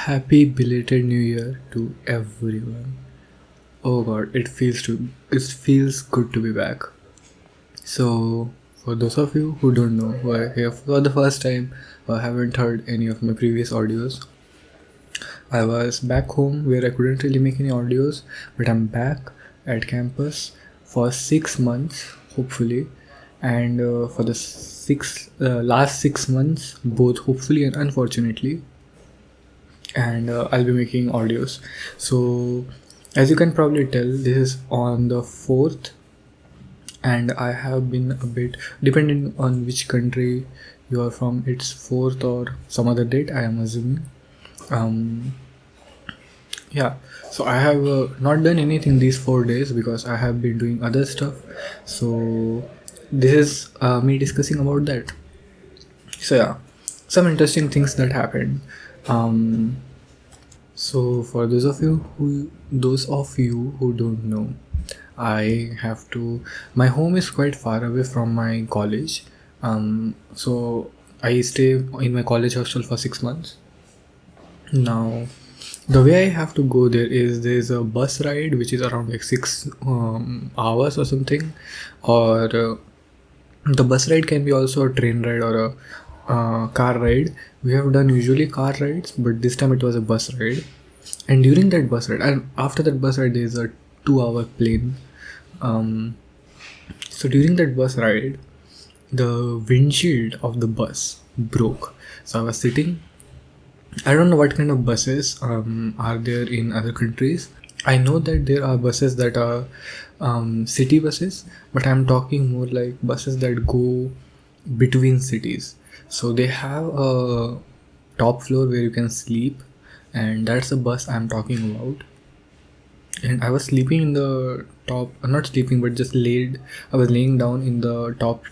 Happy belated New Year to everyone. Oh god, it feels good to be back. So for those of you who don't know, who are here for the first time or haven't heard any of my previous audios, I was back home where I couldn't really make any audios, but I'm back at campus for 6 months, hopefully, and for the last 6 months, both hopefully and unfortunately, and I'll be making audios. So, as you can probably tell, this is on the 4th, and I have been a bit depending on which country you are from. It's 4th or some other date, I am assuming. Um, yeah, so I have not done anything these 4 days because I have been doing other stuff. So, this is me discussing about that. So, yeah, some interesting things that happened. Um, So for those of you who don't know, I have to. My home is quite far away from my college. So I stay in my college hostel for 6 months. Now, the way I have to go there's a bus ride which is around like 6 hours or something, or the bus ride can be also a train ride or a car ride. We have done usually car rides, but this time it was a bus ride. And during that bus ride, and after that bus ride, there's a 2 hour plane. Um, so during that bus ride, the windshield of the bus broke. So I was sitting. I don't know what kind of buses are there in other countries. I know that there are buses that are city buses, but I'm talking more like buses that go between cities. So they have a top floor where you can sleep, and that's the bus I'm talking about. And I was sleeping in the top, not sleeping, but just laid. I was laying down in the top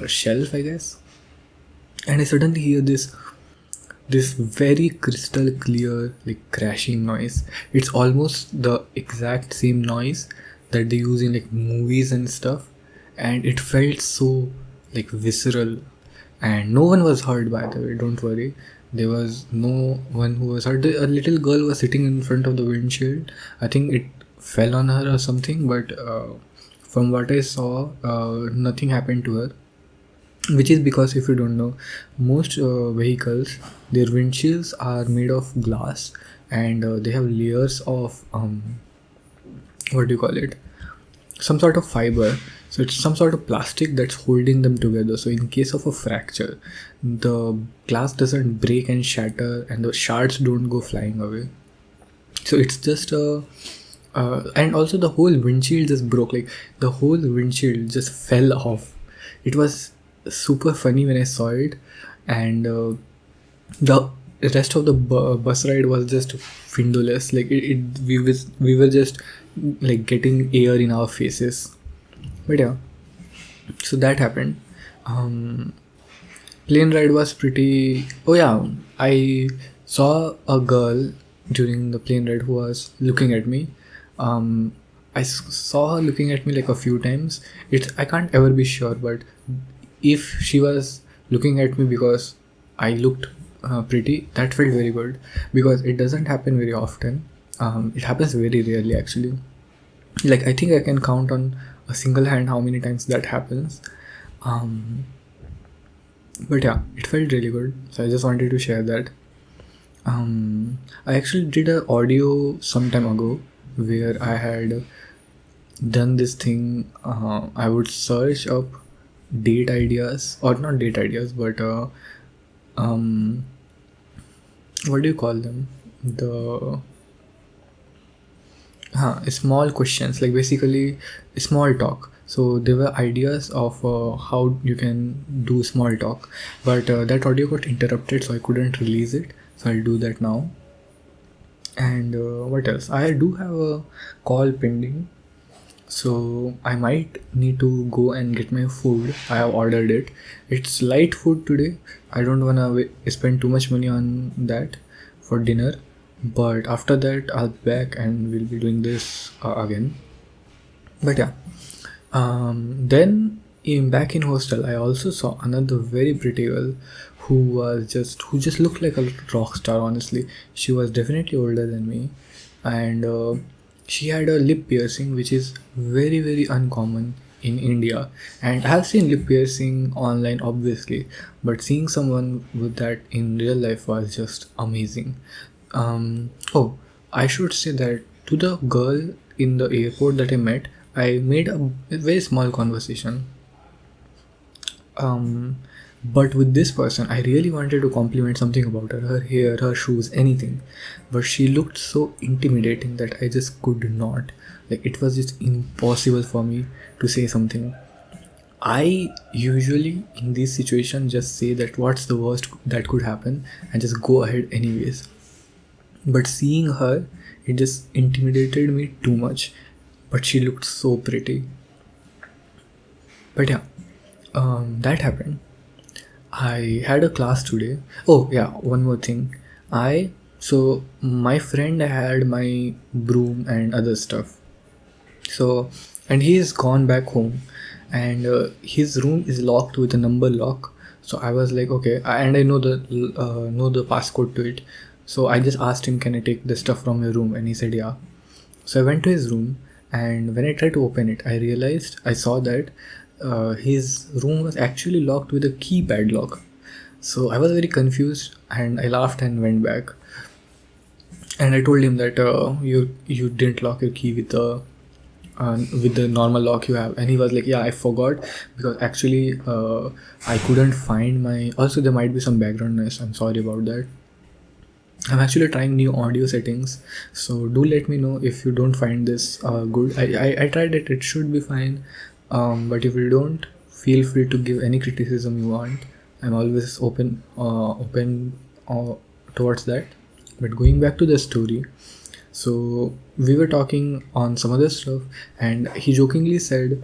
shelf, I guess, and I suddenly hear this very crystal clear like crashing noise. It's almost the exact same noise that they use in like movies and stuff, and it felt so like visceral. And no one was hurt, by the way, don't worry. There was no one who was hurt. A little girl was sitting in front of the windshield. I think it fell on her or something, but from what I saw, nothing happened to her, which is because, if you don't know, most vehicles, their windshields are made of glass, and they have layers of what do you call it, some sort of fiber. So it's some sort of plastic that's holding them together. So in case of a fracture, the glass doesn't break and shatter, and the shards don't go flying away. So it's just a and also the whole windshield just broke. Like the whole windshield just fell off. It was super funny when I saw it, and the rest of the bus ride was just windowless. Like we were just like getting air in our faces. But yeah, so that happened. Plane ride was pretty. Oh yeah, I saw a girl during the plane ride who was looking at me. Saw her looking at me like a few times. I can't ever be sure, but if she was looking at me because I looked pretty, that felt very good, because it doesn't happen very often. It happens very rarely actually. Like I think I can count on a single hand how many times that happens. But yeah, it felt really good, so I just wanted to share that. I actually did an audio some time ago where I had done this thing. I would search up date ideas, or not date ideas, but what do you call them, the small questions, like basically small talk. So there were ideas of how you can do small talk, but that audio got interrupted, so I couldn't release it. So I'll do that now. And what else? I do have a call pending, so I might need to go and get my food. I have ordered it. It's light food today. I don't wanna spend too much money on that for dinner. But after that, I'll be back and we'll be doing this again. But yeah, then back in hostel, I also saw another very pretty girl who just looked like a rock star. Honestly, she was definitely older than me, and she had a lip piercing, which is very uncommon in India. And I have seen lip piercing online, obviously, but seeing someone with that in real life was just amazing. Oh, I should say that to the girl in the airport that I met, I made a very small conversation. um, but with this person, I really wanted to compliment something about her hair, her shoes, anything. But she looked so intimidating that I just could not. Like, it was just impossible for me to say something. I usually, in this situation, just say that what's the worst that could happen and just go ahead anyways. But seeing her, it just intimidated me too much. But she looked so pretty. But yeah, that happened. I had a class today. Oh yeah, one more thing. My friend had my broom and other stuff. So, and he's gone back home, and his room is locked with a number lock. So I was like, okay, and I know the passcode to it. So I just asked him, can I take the stuff from your room? And he said, yeah. So I went to his room, and when I tried to open it, I saw that his room was actually locked with a keypad lock. So I was very confused, and I laughed and went back. And I told him that you didn't lock your key with the normal lock you have. And he was like, yeah, I forgot, because actually I couldn't find my. Also, there might be some background noise. I'm sorry about that. I'm actually trying new audio settings, so do let me know if you don't find this good. I tried it, it should be fine. But if you don't, feel free to give any criticism you want. I'm always open towards that. But going back to the story, so we were talking on some other stuff, and he jokingly said,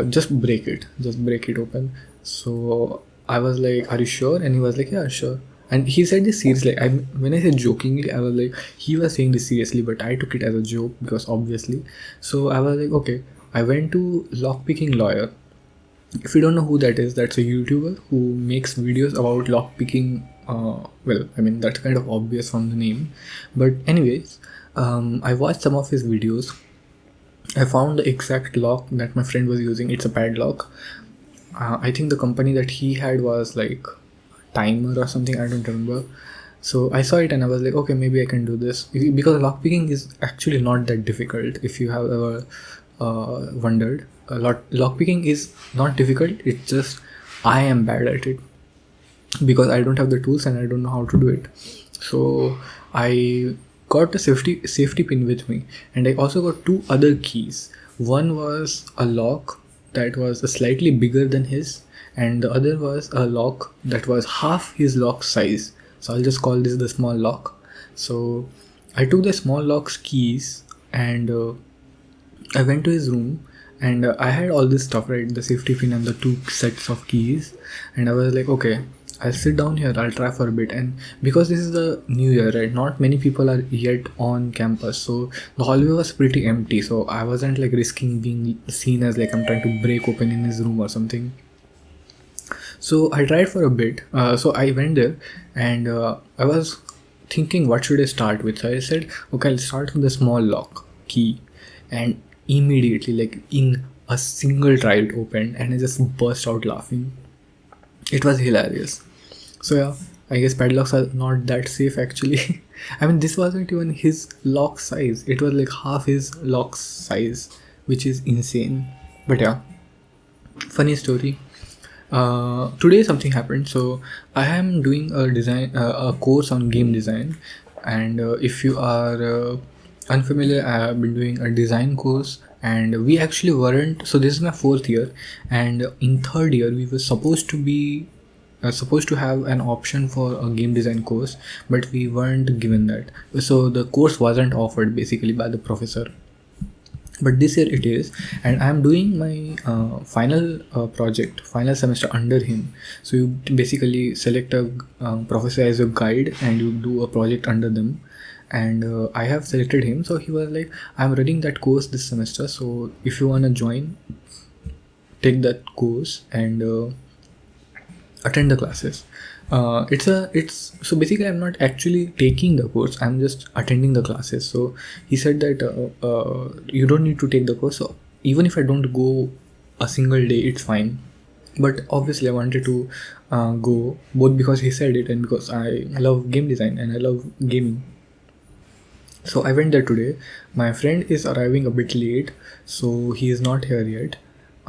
just break it open. So I was like, are you sure? And he was like, yeah, sure. And he said this seriously. When I said jokingly, I was like, he was saying this seriously, but I took it as a joke, because obviously. So I was like, okay. I went to Lockpicking Lawyer. If you don't know who that is, that's a YouTuber who makes videos about lockpicking. Well, I mean, that's kind of obvious from the name. But anyways, I watched some of his videos. I found the exact lock that my friend was using. It's a padlock. I think the company that he had was like Timer or something. I don't remember. So I saw it and I was like, okay, maybe I can do this, because lockpicking is actually not that difficult. If you have ever wondered, lockpicking is not difficult. It's just I am bad at it, because I don't have the tools and I don't know how to do it. So I got a safety pin with me, and I also got two other keys. One was a lock that was slightly bigger than his, and the other was a lock that was half his lock size. So I'll just call this the small lock. So I took the small lock's keys, and I went to his room, and I had all this stuff, right? The safety pin and the two sets of keys. And I was like, okay, I'll sit down here, I'll try for a bit. And because this is the new year, right? Not many people are yet on campus. So the hallway was pretty empty. So I wasn't like risking being seen as like I'm trying to break open in his room or something. So I tried for a bit. So I went there, and I was thinking, what should I start with? So I said, okay, I'll start with the small lock key. And immediately, like in a single try, it opened, and I just burst out laughing. It was hilarious. So yeah, I guess padlocks are not that safe actually. I mean, this wasn't even his lock size. It was like half his lock size, which is insane. But yeah, funny story. Today something happened. So I am doing a course on game design, and if you are unfamiliar, I have been doing a design course, and we actually weren't. So this is my fourth year, and in third year we were supposed to have an option for a game design course, but we weren't given that. So the course wasn't offered basically by the professor. But this year it is, and I'm doing my final semester under him. So you basically select a professor as your guide, and you do a project under them. And I have selected him. So he was like, I'm running that course this semester, so if you want to join, take that course and attend the classes. It's so basically I'm not actually taking the course, I'm just attending the classes. So he said that you don't need to take the course, so even if I don't go a single day, it's fine. But obviously I wanted to go, both because he said it and because I love game design and I love gaming. So I went there today. My friend is arriving a bit late, so he is not here yet.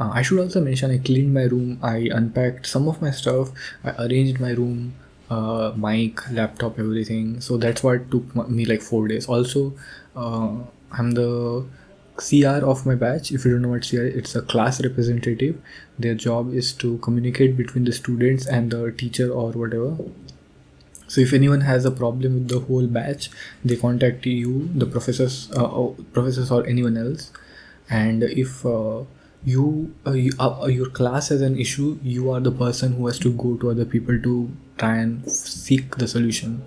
I should also mention I cleaned my room, I unpacked some of my stuff, I arranged my room, mic, laptop, everything. So that's what took me like 4 days. Also, I'm the CR of my batch. If you don't know what CR is, it's a class representative. Their job is to communicate between the students and the teacher or whatever. So if anyone has a problem with the whole batch, they contact you, the professors or anyone else. And if your class has an issue, you are the person who has to go to other people to try and seek the solution.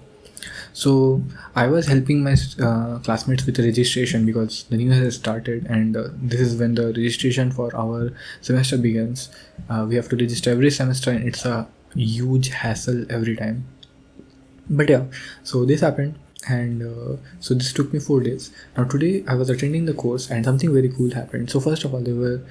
So I was helping my classmates with the registration because the new year has started, and this is when the registration for our semester begins. We have to register every semester, and it's a huge hassle every time. But yeah, so this happened, and so this took me 4 days. Now today I was attending the course and something very cool happened. So first of all, there were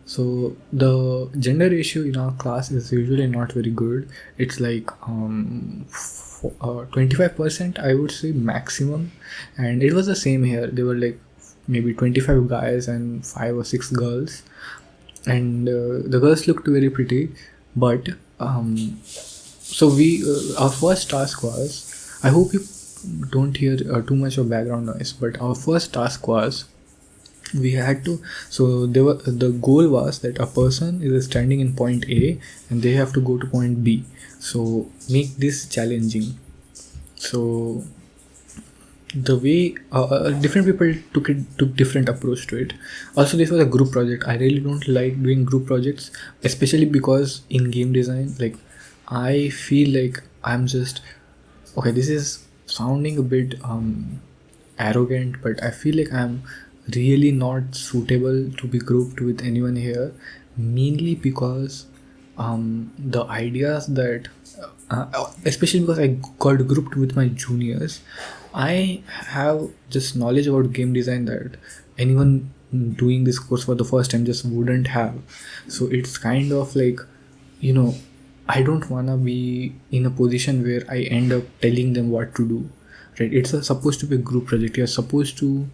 so the gender ratio in our class is usually not very good. It's like 25%, I would say, maximum. And it was the same here. There were like maybe 25 guys and 5 or 6 girls, and the girls looked very pretty. But so we our first task was, I hope you don't hear too much of background noise, but our first task was we had to, so there were, the goal was that a person is standing in point A and they have to go to point B. So make this challenging. So the way different people took different approach to it. Also, this was a group project. I really don't like doing group projects, especially because in game design, like, I feel like I'm just, okay, this is sounding a bit arrogant, but I feel like I'm really not suitable to be grouped with anyone here, mainly because the ideas that especially because I got grouped with my juniors, I have just knowledge about game design that anyone doing this course for the first time just wouldn't have. So it's kind of like, you know, I don't wanna be in a position where I end up telling them what to do, right? It's supposed to be a group project. You're supposed to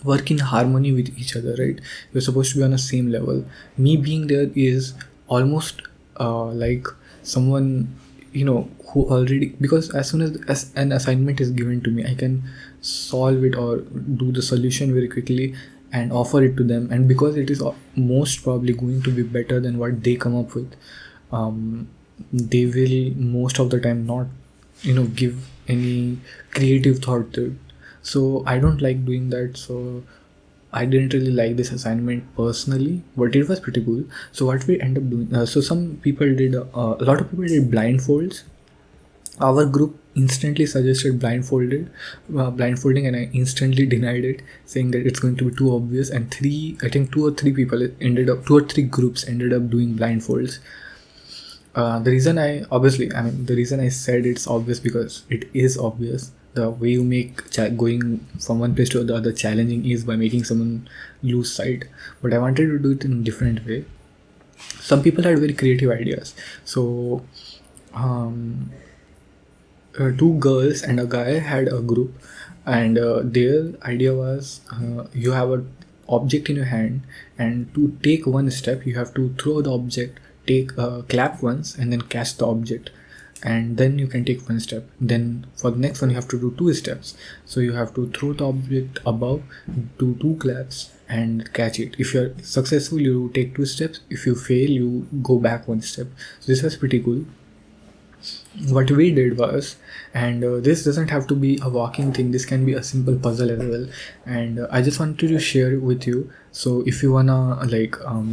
work in harmony with each other, right? You're supposed to be on the same level. Me being there is almost like someone, you know, who already, because as soon as an assignment is given to me, I can solve it or do the solution very quickly and offer it to them. And because it is most probably going to be better than what they come up with, they will most of the time not, you know, give any creative thought to it. So I don't like doing that. So I didn't really like this assignment personally, but it was pretty cool. So what we end up doing, so some people did, a lot of people did blindfolds. Our group instantly suggested blindfolding, and I instantly denied it, saying that it's going to be too obvious. And two or three groups ended up doing blindfolds. The reason I said it's obvious because it is obvious. The way you make going from one place to the other challenging is by making someone lose sight. But I wanted to do it in a different way. Some people had very creative ideas. So two girls and a guy had a group, and their idea was, you have an object in your hand, and to take one step you have to throw the object, clap once, and then catch the object, and then you can take one step. Then for the next one you have to do 2 steps. So you have to throw the object above, do 2 claps and catch it. If you're successful, you take 2 steps. If you fail, you go back 1 step. So this was pretty cool. What we did was, and this doesn't have to be a walking thing, this can be a simple puzzle as well, and I just wanted to share it with you. So if you wanna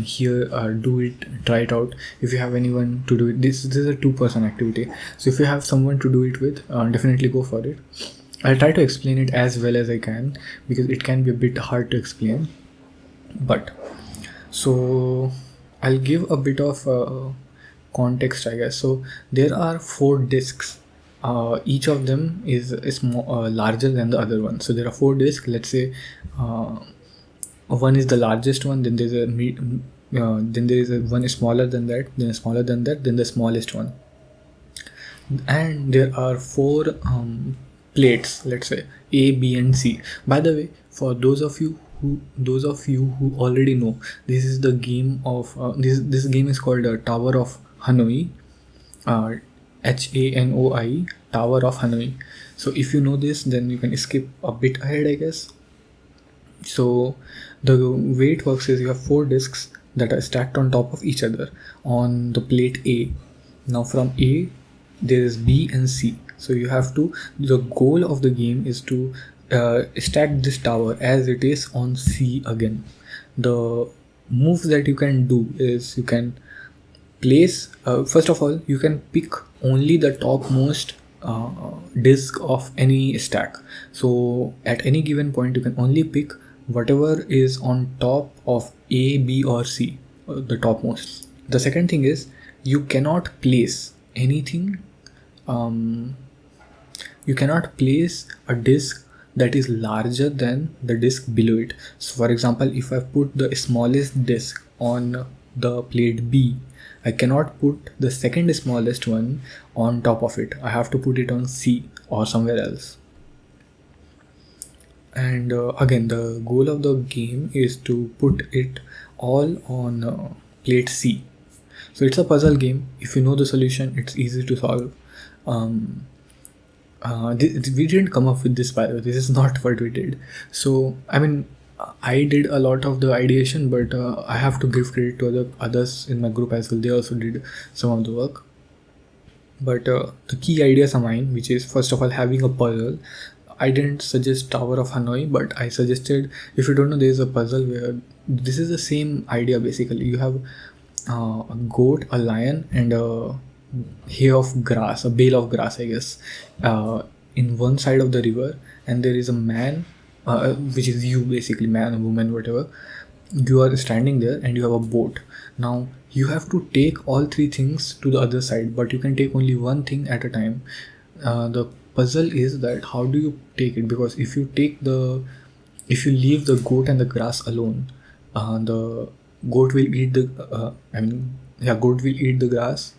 hear do it, try it out. If you have anyone to do it, this is a 2-person activity, so if you have someone to do it with, definitely go for it. I'll try to explain it as well as I can because it can be a bit hard to explain. But So I'll give a bit of context, I guess. So there are 4 discs. Each of them is larger than the other one. So there are 4 discs. Let's say one is the largest one. Then there's then there is one is smaller than that. Then a smaller than that. Then the smallest one. And there are 4 plates, let's say A, B, and C. By the way, for those of you who already know, this is the game of this game is called Tower of Hanoi, uh, Hanoi, Tower of Hanoi. So if you know this, then you can skip a bit ahead, I guess. So the way it works is you have 4 discs that are stacked on top of each other on the plate A. Now from A there is B and C. So you have to, the goal of the game is to stack this tower as it is on C again. The moves that you can do is you can place, first of all you can pick only the topmost disk of any stack. So at any given point you can only pick whatever is on top of A, B, or C, the topmost. The second thing is you cannot place anything, you cannot place a disk that is larger than the disk below it. So for example, if I put the smallest disk on the plate B, I cannot put the second smallest one on top of it. I have to put it on C or somewhere else. And again, the goal of the game is to put it all on plate C. So it's a puzzle game. If you know the solution, it's easy to solve. We didn't come up with this, by the way. This is not what we did. So I mean, I did a lot of the ideation, but I have to give credit to others in my group as well. They also did some of the work. But the key ideas are mine, which is first of all having a puzzle. I didn't suggest Tower of Hanoi, but I suggested, if you don't know, there is a puzzle where this is the same idea basically. You have a goat, a lion, and a hay of grass, a bale of grass, I guess, in one side of the river, and there is a man, which is you basically, man or woman, whatever. You are standing there and you have a boat. Now you have to take all 3 things to the other side, but you can take only one thing at a time. The puzzle is that how do you take it, because if you leave the goat and the grass alone, the goat will eat goat will eat the grass.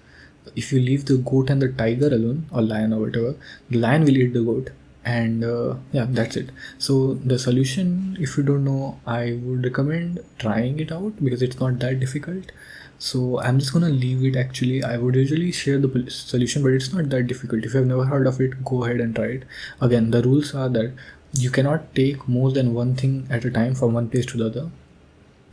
If you leave the goat and the tiger alone, or lion or whatever, the lion will eat the goat, and that's it. So the solution, if you don't know, I would recommend trying it out because it's not that difficult. So I'm just gonna leave it. Actually, I would usually share the solution, but it's not that difficult. If you have never heard of it, go ahead and try it. Again, the rules are that you cannot take more than one thing at a time from one place to the other.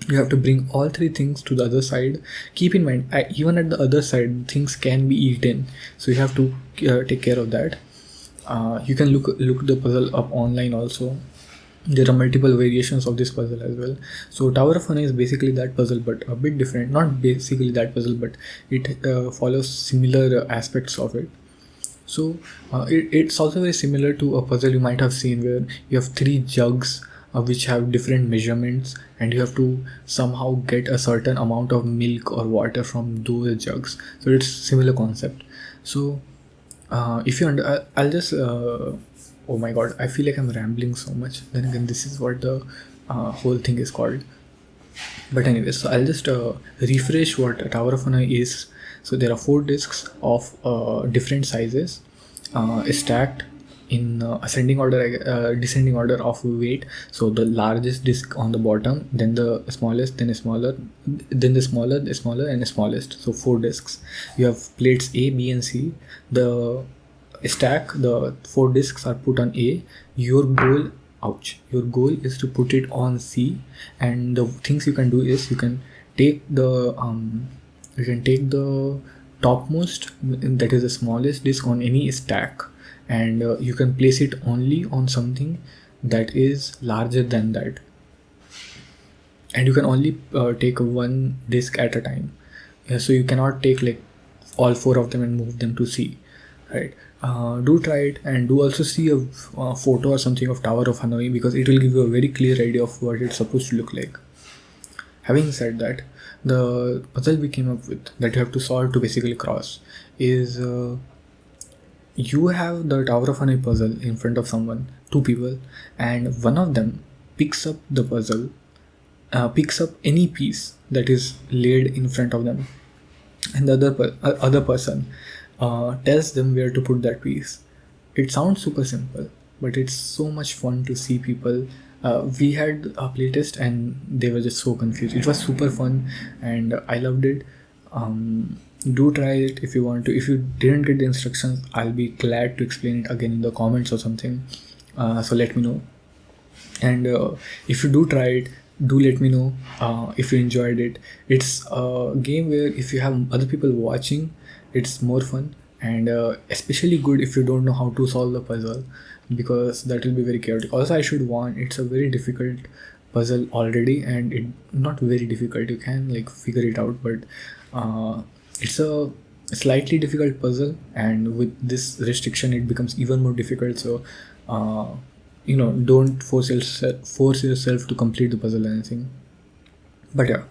You have to bring all 3 things to the other side. Keep in mind, even at the other side, things can be eaten, so you have to take care of that. You can look the puzzle up online also. There are multiple variations of this puzzle as well. So Tower of Hanoi is basically that puzzle, but a bit different. Not basically that puzzle, but it follows similar aspects of it. So it's also very similar to a puzzle you might have seen where you have 3 jugs which have different measurements, and you have to somehow get a certain amount of milk or water from those jugs. So it's similar concept. So if you I'll just oh my god, I feel like I'm rambling so much. Then again, this is what the whole thing is called. But anyways, so I'll just refresh what a Tower of Hanoi is. So there are 4 discs of different sizes, stacked in ascending order, descending order of weight. So the largest disc on the bottom, then the smallest, then a smaller, then the smaller, and the smallest. So 4 discs. You have plates A, B, and C. The 4 discs are put on A. Your goal is to put it on C, and the things you can do is you can take the topmost, that is the smallest disc on any stack, and you can place it only on something that is larger than that, and you can only take one disc at a time. So you cannot take like all 4 of them and move them to C, right? Do try it, and do also see a photo or something of Tower of Hanoi, because it will give you a very clear idea of what it's supposed to look like. Having said that, the puzzle we came up with that you have to solve to basically cross is you have the Tower of Hanoi puzzle in front of someone, two people, and one of them picks up the puzzle, picks up any piece that is laid in front of them, and the other person tells them where to put that piece. It sounds super simple, but it's so much fun to see people. We had a playtest and they were just so confused. It was super fun and I loved it. Do try it if you want to. If you didn't get the instructions, I'll be glad to explain it again in the comments or something. So let me know. And if you do try it, do let me know if you enjoyed it. It's a game where if you have other people watching, it's more fun, and especially good if you don't know how to solve the puzzle, because that will be very chaotic. Also, I should warn, it's a very difficult puzzle already, and it not very difficult, you can like figure it out, but it's a slightly difficult puzzle, and with this restriction it becomes even more difficult. So don't force yourself to complete the puzzle or anything. But yeah,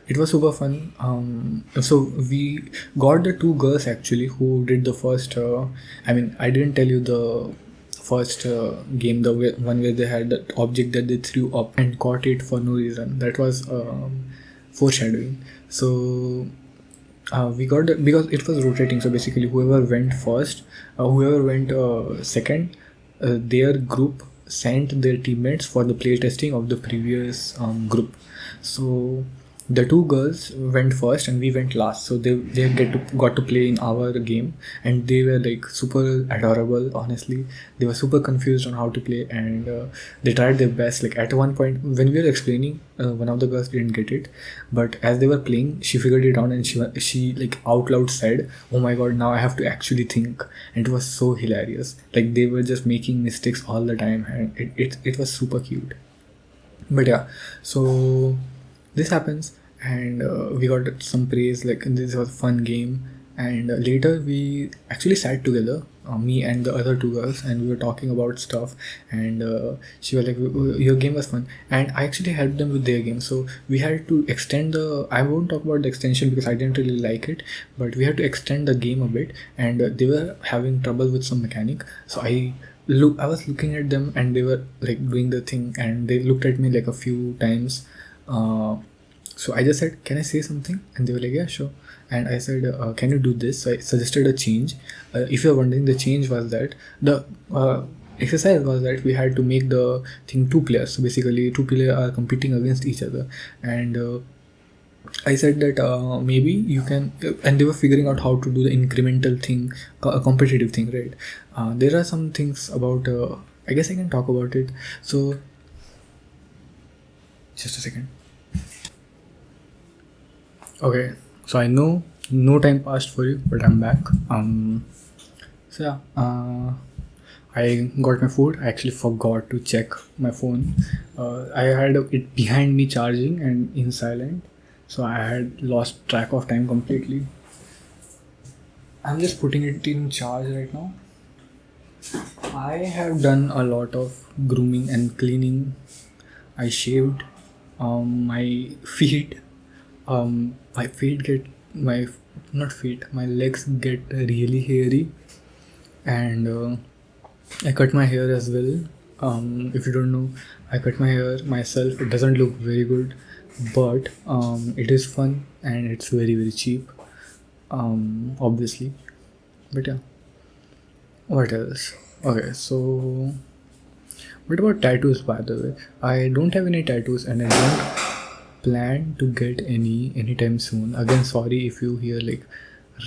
it was super fun. So we got the two girls actually who did the first I didn't tell you the first game, one where they had that object that they threw up and caught it for no reason. That was foreshadowing. So we got because it was rotating, so basically whoever went first, whoever went second, their group sent their teammates for the play testing of the previous group. So the two girls went first and we went last, so they got to play in our game, and they were like super adorable. Honestly, they were super confused on how to play, and they tried their best. Like at one point when we were explaining, one of the girls didn't get it, but as they were playing she figured it out, and she like out loud said, "Oh my god, now I have to actually think." And it was so hilarious. Like they were just making mistakes all the time, and it was super cute. But yeah, so this happens, and we got some praise, like this was a fun game. And later we actually sat together, me and the other two girls, and we were talking about stuff, and she was like, your game was fun, and I actually helped them with their game. So we had to extend I won't talk about the extension because I didn't really like it, but we had to extend the game a bit, and they were having trouble with some mechanic. So I was looking at them, and they were like doing the thing, and they looked at me like a few times. So I just said, "Can I say something?" And they were like, "Yeah, sure." And I said, "Can you do this?" So I suggested a change. If you're wondering, the change was that the exercise was that we had to make the thing two players. So basically, two players are competing against each other, and I said that maybe you can, and they were figuring out how to do the incremental thing, a competitive thing, right? There are some things about. I guess I can talk about it. So, just a second. Okay, so I know no time passed for you, but I'm back. So yeah, I got my food. I actually forgot to check my phone. I had it behind me charging and in silent, so I had lost track of time completely. I'm just putting it in charge right now. I have done a lot of grooming and cleaning. I shaved my feet. My feet get my not feet. My legs get really hairy, and I cut my hair as well. If you don't know, I cut my hair myself. It doesn't look very good, but it is fun and it's very cheap. Obviously, but yeah. What else? Okay, so what about tattoos, by the way? I don't have any tattoos, and I don't plan to get any anytime soon. Again, sorry if you hear like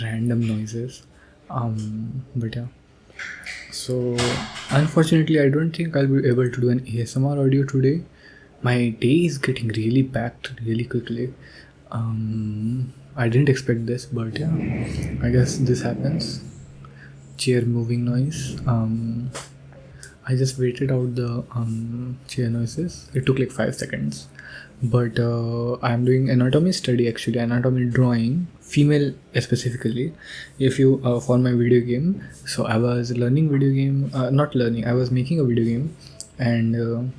random noises. But yeah. So unfortunately, I don't think I'll be able to do an ASMR audio today. My day is getting really packed really quickly. I didn't expect this, but yeah, I guess this happens. Chair moving noise. I just waited out the chair noises. It took like 5 seconds. But I'm doing anatomy study, actually anatomy drawing, female specifically. If you for my video game, so I was learning video game, not learning, I was making a video game, and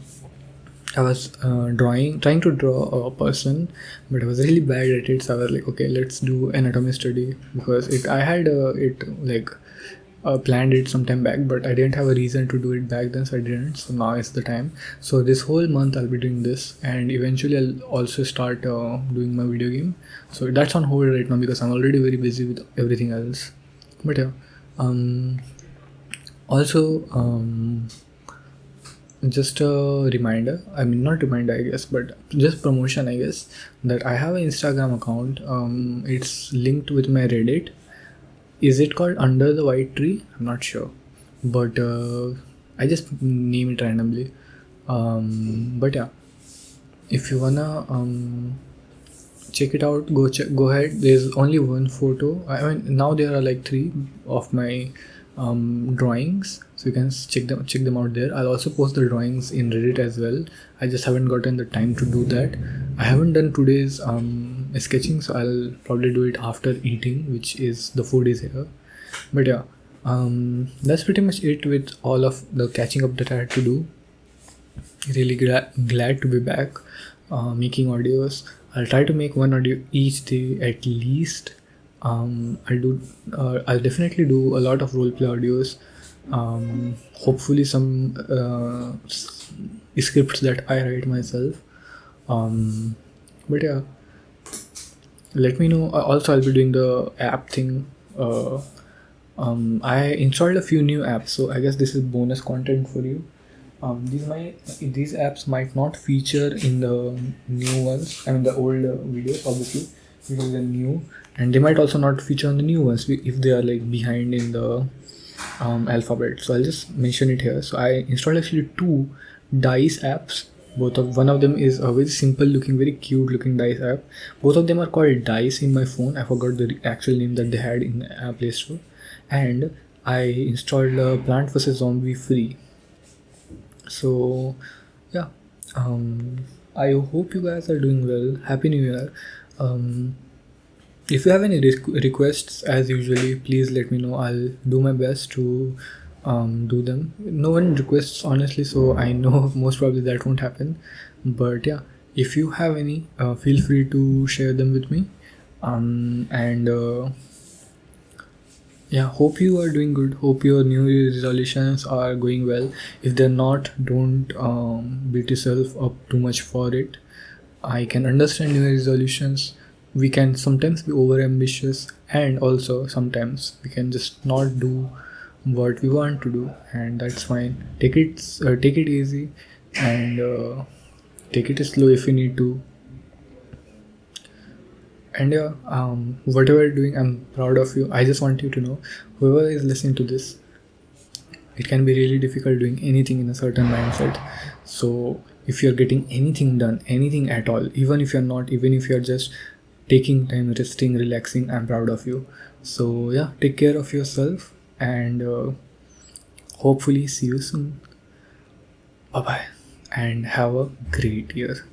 I was trying to draw a person, but I was really bad at it. So I was like, okay, let's do anatomy study because I had it like planned it some time back, but I didn't have a reason to do it back then, so I didn't. So now is the time. So this whole month I'll be doing this, and eventually I'll also start doing my video game. So that's on hold right now because I'm already very busy with everything else. But yeah, um, also just a reminder, I mean not reminder I guess, but just promotion I guess, that I have an Instagram account. It's linked with my Reddit. Is it called Under the White Tree? I'm not sure, but I just name it randomly. But yeah, if you wanna check it out, go ahead. There's only one photo. I mean now there are like three of my drawings, so you can check them out there. I'll also post the drawings in Reddit as well. I just haven't gotten the time to do that. I haven't done today's sketching, so I'll probably do it after eating, which is the food is here. But yeah, that's pretty much it with all of the catching up that I had to do. Really glad to be back making audios. I'll try to make one audio each day at least. I'll definitely do a lot of roleplay audios. Hopefully some scripts that I write myself. But yeah, let me know. Also, I'll be doing the app thing. I installed a few new apps, so I guess this is bonus content for you. These apps might not feature in the new ones. I mean the old videos, obviously, because they're new, and they might also not feature on the new ones if they are like behind in the alphabet. So I'll just mention it here. So I installed actually two dice apps. One of them is a very simple looking, very cute looking dice app. Both of them are called Dice in my phone. I forgot the actual name that they had in the Play Store. And I installed Plant vs Zombie free. So yeah, I hope you guys are doing well. Happy New Year. If you have any requests, as usually, please let me know. I'll do my best to do them. No one requests honestly, so I know most probably that won't happen. But yeah, if you have any, feel free to share them with me. And yeah, hope you are doing good. Hope your New Year resolutions are going well. If they're not, don't beat yourself up too much for it. I can understand New Year resolutions. We can sometimes be over ambitious, and also sometimes we can just not do what we want to do, and that's fine. Take it easy, and take it slow if you need to. And yeah, whatever you're doing, I'm proud of you. I just want you to know, whoever is listening to this, it can be really difficult doing anything in a certain mindset. So if you're getting anything done, anything at all, even if you're not, even if you're just taking time, resting, relaxing, I'm proud of you. So yeah, take care of yourself, and hopefully see you soon. Bye bye, and have a great year.